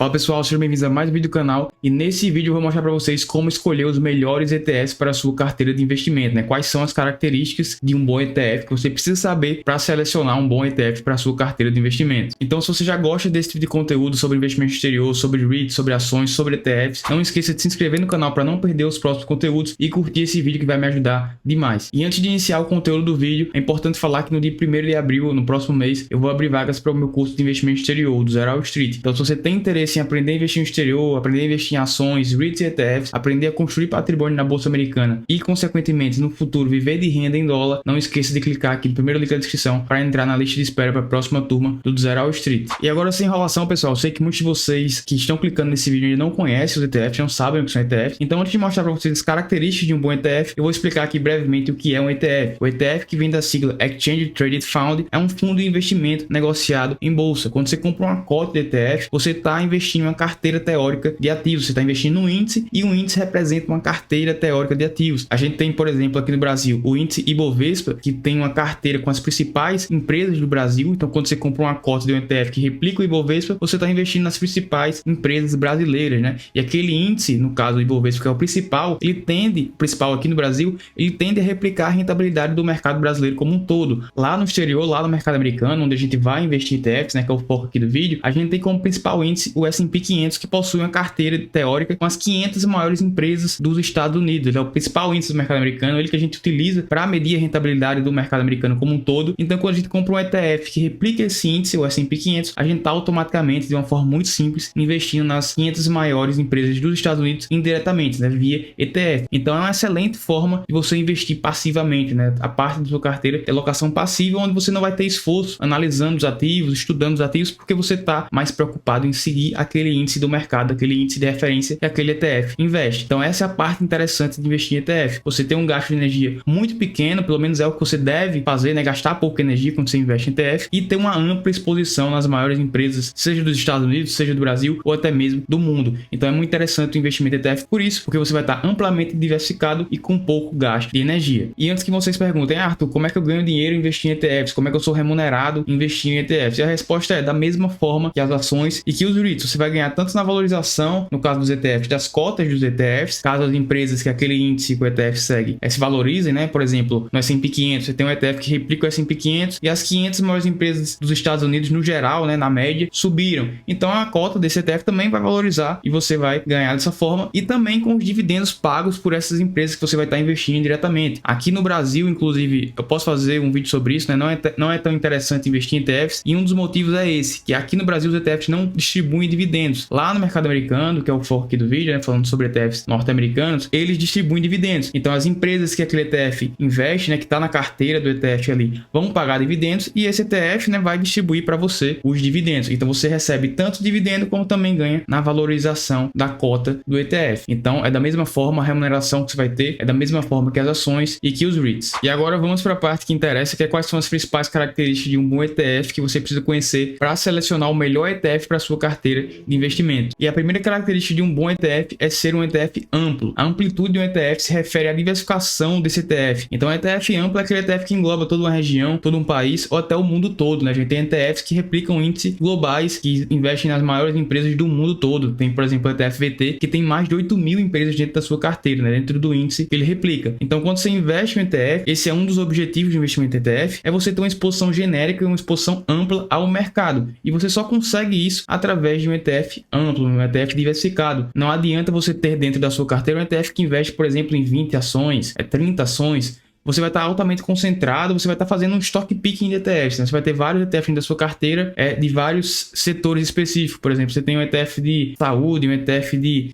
Fala pessoal, sejam bem-vindos a mais um vídeo do canal e nesse vídeo eu vou mostrar para vocês como escolher os melhores ETFs para a sua carteira de investimento, né? Quais são as características de um bom ETF que você precisa saber para selecionar um bom ETF para a sua carteira de investimento. Então, se você já gosta desse tipo de conteúdo sobre investimento exterior, sobre REITs, sobre ações, sobre ETFs, não esqueça de se inscrever no canal para não perder os próximos conteúdos e curtir esse vídeo que vai me ajudar demais. E antes de iniciar o conteúdo do vídeo, é importante falar que no dia 1º de abril, no próximo mês, eu vou abrir vagas para o meu curso de investimento exterior, do Zero Wall Street. Então, se você tem interesse em aprender a investir no exterior, aprender a investir em ações, REITs e ETFs, aprender a construir patrimônio na Bolsa Americana e, consequentemente, no futuro viver de renda em dólar, não esqueça de clicar aqui no primeiro link da descrição para entrar na lista de espera para a próxima turma do Zero Wall Street. E agora, sem enrolação, pessoal, eu sei que muitos de vocês que estão clicando nesse vídeo ainda não conhecem os ETFs, não sabem o que são ETFs. Então, antes de mostrar para vocês as características de um bom ETF, eu vou explicar aqui brevemente o que é um ETF. O ETF, que vem da sigla Exchange Traded Fund, é um fundo de investimento negociado em bolsa. Quando você compra uma cota de ETF, você está investindo em uma carteira teórica de ativos, você está investindo no índice e o índice representa uma carteira teórica de ativos. A gente tem, por exemplo, aqui no Brasil, o índice Ibovespa, que tem uma carteira com as principais empresas do Brasil. Então, quando você compra uma cota de um ETF que replica o Ibovespa, você está investindo nas principais empresas brasileiras, né? E aquele índice, no caso do Ibovespa, que é o principal aqui no Brasil, ele tende a replicar a rentabilidade do mercado brasileiro como um todo. Lá no exterior, lá no mercado americano, onde a gente vai investir em ETFs, né, que é o foco aqui do vídeo, a gente tem como principal índice o S&P 500, que possui uma carteira teórica com as 500 maiores empresas dos Estados Unidos. Ele é o principal índice do mercado americano, ele que a gente utiliza para medir a rentabilidade do mercado americano como um todo. Então, quando a gente compra um ETF que replica esse índice, o S&P 500, a gente está automaticamente, de uma forma muito simples, investindo nas 500 maiores empresas dos Estados Unidos indiretamente, né, via ETF. Então, é uma excelente forma de você investir passivamente, né? A parte da sua carteira é alocação passiva, onde você não vai ter esforço analisando os ativos, estudando os ativos, porque você está mais preocupado em seguir aquele índice do mercado, aquele índice de referência que aquele ETF investe. Então, essa é a parte interessante de investir em ETF. Você tem um gasto de energia muito pequeno, pelo menos é o que você deve fazer, né? Gastar pouca energia quando você investe em ETF e ter uma ampla exposição nas maiores empresas, seja dos Estados Unidos, seja do Brasil ou até mesmo do mundo. Então, é muito interessante o investimento em ETF por isso, porque você vai estar amplamente diversificado e com pouco gasto de energia. E antes que vocês perguntem, Arthur, como é que eu ganho dinheiro investindo em ETFs? Como é que eu sou remunerado investindo em ETFs? E a resposta é da mesma forma que as ações e que os REITs. Você vai ganhar tanto na valorização, no caso dos ETFs, das cotas dos ETFs, caso as empresas que aquele índice que o ETF segue se valorizem, né? Por exemplo, no S&P 500, você tem um ETF que replica o S&P 500 e as 500 maiores empresas dos Estados Unidos, no geral, né, na média, subiram. Então, a cota desse ETF também vai valorizar e você vai ganhar dessa forma e também com os dividendos pagos por essas empresas que você vai estar investindo diretamente. Aqui no Brasil, inclusive, eu posso fazer um vídeo sobre isso, né? Não é tão interessante investir em ETFs e um dos motivos é esse, que aqui no Brasil os ETFs não distribuem dividendos. Lá no mercado americano, que é o foco aqui do vídeo, né, falando sobre ETFs norte-americanos, eles distribuem dividendos. Então, as empresas que aquele ETF investe, né, que está na carteira do ETF ali, vão pagar dividendos e esse ETF, né, vai distribuir para você os dividendos. Então, você recebe tanto dividendo como também ganha na valorização da cota do ETF. Então, é da mesma forma a remuneração que você vai ter, é da mesma forma que as ações e que os REITs. E agora vamos para a parte que interessa, que é quais são as principais características de um bom ETF que você precisa conhecer para selecionar o melhor ETF para a sua carteira de investimento. E a primeira característica de um bom ETF é ser um ETF amplo. A amplitude de um ETF se refere à diversificação desse ETF. Então, um ETF amplo é aquele ETF que engloba toda uma região, todo um país ou até o mundo todo, né? A gente tem ETFs que replicam índices globais, que investem nas maiores empresas do mundo todo. Tem, por exemplo, o ETF VT, que tem mais de 8.000 empresas dentro da sua carteira, né? Dentro do índice que ele replica. Então, quando você investe em ETF, esse é um dos objetivos de investimento em ETF, é você ter uma exposição genérica e uma exposição ampla ao mercado. E você só consegue isso através de um ETF amplo, um ETF diversificado. Não adianta você ter dentro da sua carteira um ETF que investe, por exemplo, em 20 ações, 30 ações. Você vai estar altamente concentrado, você vai estar fazendo um stock picking de ETFs, né? Você vai ter vários ETFs da sua carteira de vários setores específicos. Por exemplo, você tem um ETF de saúde, um ETF de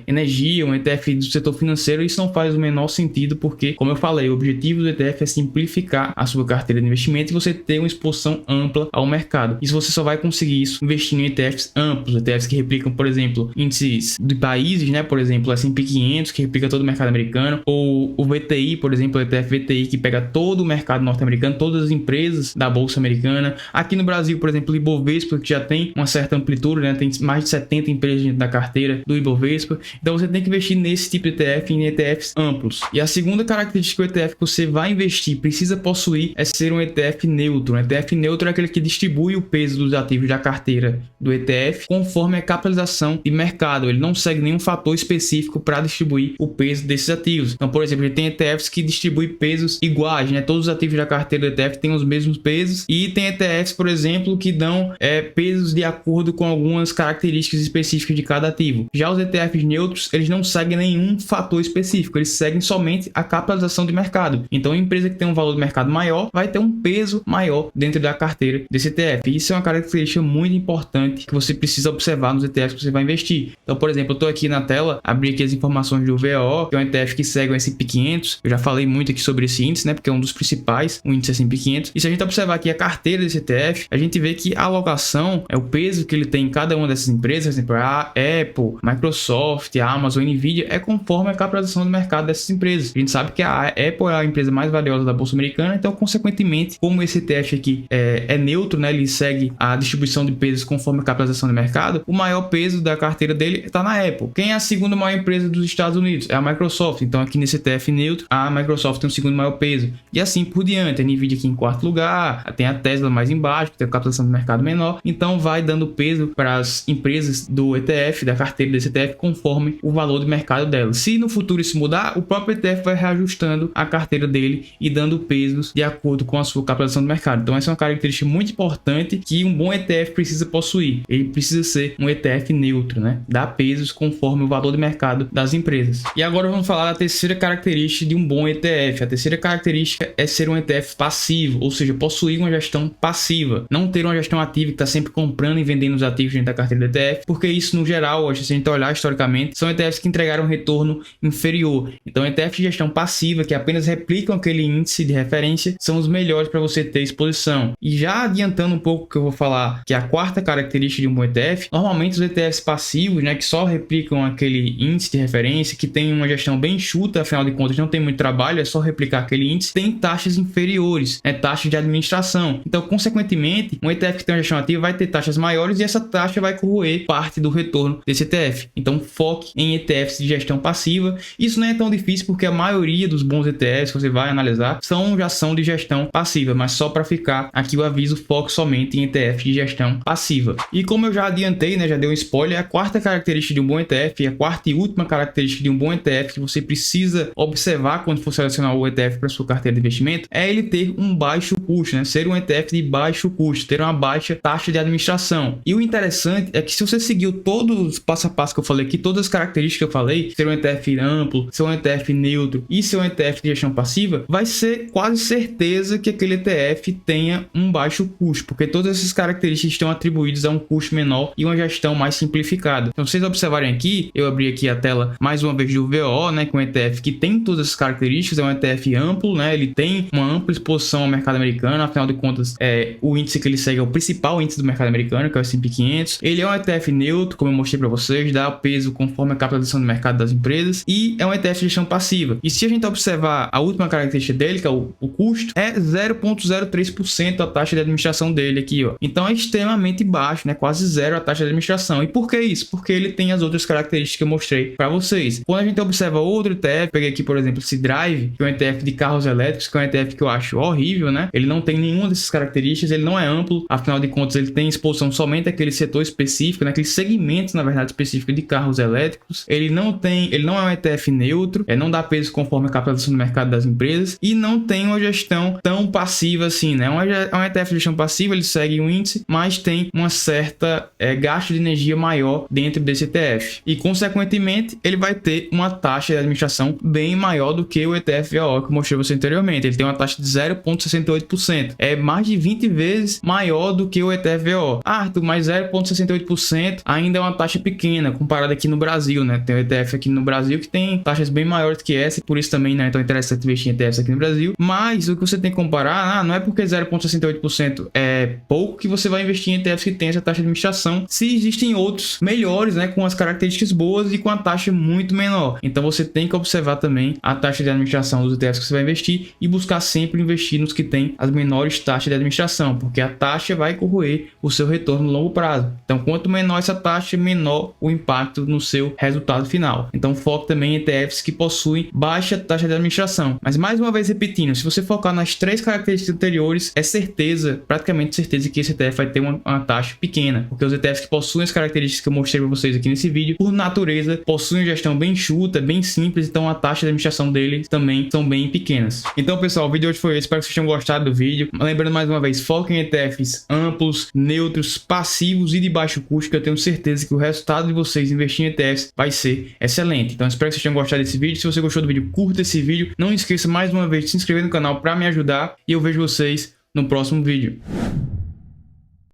energia, um ETF do setor financeiro. Isso não faz o menor sentido porque, como eu falei, o objetivo do ETF é simplificar a sua carteira de investimento e você ter uma exposição ampla ao mercado. Isso você só vai conseguir isso investindo em ETFs amplos, ETFs que replicam, por exemplo, índices de países, né? Por exemplo, o S&P 500, que replica todo o mercado americano, ou o VTI, por exemplo, o ETF ETF VTI que pega todo o mercado norte-americano, todas as empresas da Bolsa Americana. Aqui no Brasil, por exemplo, o Ibovespa, que já tem uma certa amplitude, né? Tem mais de 70 empresas dentro da carteira do Ibovespa. Então você tem que investir nesse tipo de ETF, em ETFs amplos. E a segunda característica do ETF que você vai investir, precisa possuir, é ser um ETF neutro. Um ETF neutro é aquele que distribui o peso dos ativos da carteira do ETF conforme a capitalização de mercado. Ele não segue nenhum fator específico para distribuir o peso desses ativos. Então, por exemplo, ele tem ETFs que distribuem pesos iguais, né? Todos os ativos da carteira do ETF têm os mesmos pesos, e tem ETFs, por exemplo, que dão pesos de acordo com algumas características específicas de cada ativo. Já os ETFs neutros, eles não seguem nenhum fator específico, eles seguem somente a capitalização de mercado. Então, a empresa que tem um valor de mercado maior vai ter um peso maior dentro da carteira desse ETF. E isso é uma característica muito importante que você precisa observar nos ETFs que você vai investir. Então, por exemplo, eu estou aqui na tela, abri aqui as informações do VO, que é um ETF que segue o S&P 500. Eu já falei muito aqui sobre esse índice, né? Porque é um dos principais, o índice S&P 500. E se a gente observar aqui a carteira desse ETF, a gente vê que a alocação é o peso que ele tem em cada uma dessas empresas, por exemplo, a Apple, Microsoft, a Amazon, a Nvidia, é conforme a capitalização do mercado dessas empresas. A gente sabe que a Apple é a empresa mais valiosa da Bolsa Americana, então, consequentemente, como esse ETF aqui é neutro, né? Ele segue a distribuição de pesos conforme a capitalização do mercado, o maior peso da carteira dele está na Apple. Quem é a segunda maior empresa dos Estados Unidos? É a Microsoft. Então, aqui nesse ETF neutro, a Microsoft tem o segundo maior peso. E assim por diante. A Nvidia aqui em quarto lugar, tem a Tesla mais embaixo, que tem a capitalização do mercado menor. Então, vai dando peso para as empresas do ETF, da carteira desse ETF, conforme o valor de mercado dela. Se no futuro isso mudar, o próprio ETF vai reajustando a carteira dele e dando pesos de acordo com a sua capitalização do mercado. Então, essa é uma característica muito importante que um bom ETF precisa possuir. Ele precisa ser um ETF neutro, né? Dá pesos conforme o valor de mercado das empresas. E agora vamos falar da terceira característica de um bom ETF. A terceira característica é ser um ETF passivo, ou seja, possuir uma gestão passiva. Não ter uma gestão ativa que está sempre comprando e vendendo os ativos dentro da carteira do ETF, porque isso, no geral, hoje, se a gente olhar historicamente, são ETFs que entregaram um retorno inferior. Então, ETFs de gestão passiva, que apenas replicam aquele índice de referência, são os melhores para você ter exposição. E já adiantando um pouco que eu vou falar, que é a quarta característica de um bom ETF, normalmente os ETFs passivos, né, que só replicam aquele índice de referência, que tem uma gestão bem enxuta, afinal de contas não tem muito trabalho, é só replicar aquele índice, tem taxas inferiores, taxas de administração. Então, consequentemente, um ETF que tem uma gestão ativa vai ter taxas maiores e essa taxa vai corroer parte do retorno desse ETF. Então, foque em ETFs de gestão passiva. Isso não é tão difícil porque a maioria dos bons ETFs que você vai analisar já são de gestão passiva, mas só para ficar aqui o aviso, foque somente em ETFs de gestão passiva. E como eu já adiantei, né, já dei um spoiler, a quarta característica de um bom ETF, a quarta e última característica de um bom ETF que você precisa observar quando for selecionar o ETF para sua carteira de investimento, é ele ter um baixo custo, né? Ser um ETF de baixo custo, ter uma baixa taxa de administração. E o interessante é que se você seguiu todos os passo a passo que eu falei aqui, todas as características que eu falei, ser um ETF amplo, ser um ETF neutro e ser um ETF de gestão passiva, vai ser quase certeza que aquele ETF tenha um baixo custo, porque todas essas características estão atribuídas a um custo menor e uma gestão mais simplificada. Então, se vocês observarem aqui, eu abri aqui a tela mais uma vez do VO, né, com um ETF que tem todas essas características, é um ETF amplo, né, ele tem uma ampla exposição ao mercado americano, afinal de contas, o índice que ele segue é o principal índice do mercado americano, que é o S&P 500. Ele é um ETF neutro, como eu mostrei para vocês, dá peso conforme a capitalização do mercado das empresas e é um ETF de gestão passiva. E se a gente observar a última característica dele, que é o custo, é 0,03% a taxa de administração dele aqui, ó. Então é extremamente baixo, né? Quase zero a taxa de administração. E por que isso? Porque ele tem as outras características que eu mostrei para vocês. Quando a gente observa outro ETF, peguei aqui, por exemplo, esse Drive, que é um ETF de carros elétricos, que é um ETF que eu acho horrível, né? Ele não tem nenhuma dessas características, ele não é amplo, afinal de contas ele tem exposição somente àquele setor específico, naquele segmento, na verdade, específico de carros elétricos. Ele não é um ETF neutro, não dá peso conforme a capitalização do mercado das empresas e não tem uma gestão tão passiva assim, né? É um ETF de gestão passiva, ele segue um índice, mas tem uma certa gasto de energia maior dentro desse ETF. E, consequentemente, ele vai ter uma taxa de administração bem maior do que o ETF VO que eu mostrei você anteriormente. Ele tem uma taxa de 0,68%. É mais de 20 vezes maior do que o ETF VO. Ah, Arthur, mas 0,68% ainda é uma taxa pequena comparada aqui no Brasil, né? Tem o ETF aqui no Brasil que tem taxas bem maiores que essa, e por isso também não é tão interessante investir em ETFs aqui no Brasil. Mas o que você tem que comparar, não é porque 0,68% é pouco que você vai investir em ETFs que tem essa taxa de administração, se existem outros melhores, né, com as características boas e com a taxa muito menor. Então você tem que observar também a taxa de administração dos ETFs que você vai investir e buscar sempre investir nos que têm as menores taxas de administração, porque a taxa vai corroer o seu retorno no longo prazo. Então, quanto menor essa taxa, menor o impacto no seu resultado final. Então, foque também em ETFs que possuem baixa taxa de administração. Mas mais uma vez repetindo, se você focar nas 3 características anteriores, é certeza, praticamente certeza que esse ETF vai ter uma taxa pequena, porque os ETFs que possuem as características que eu mostrei para vocês aqui nesse vídeo, por natureza, possuem gestão bem enxuta, bem simples, então a taxa de administração deles também são bem pequenas. Então, pessoal, o vídeo de hoje foi esse, espero que vocês tenham gostado do vídeo. Lembrando mais uma vez, foque em ETFs amplos, neutros, passivos e de baixo custo, que eu tenho certeza que o resultado de vocês investir em ETFs vai ser excelente. Então, espero que vocês tenham gostado desse vídeo. Se você gostou do vídeo, curta esse vídeo. Não esqueça mais uma vez de se inscrever no canal para me ajudar e eu vejo vocês no próximo vídeo.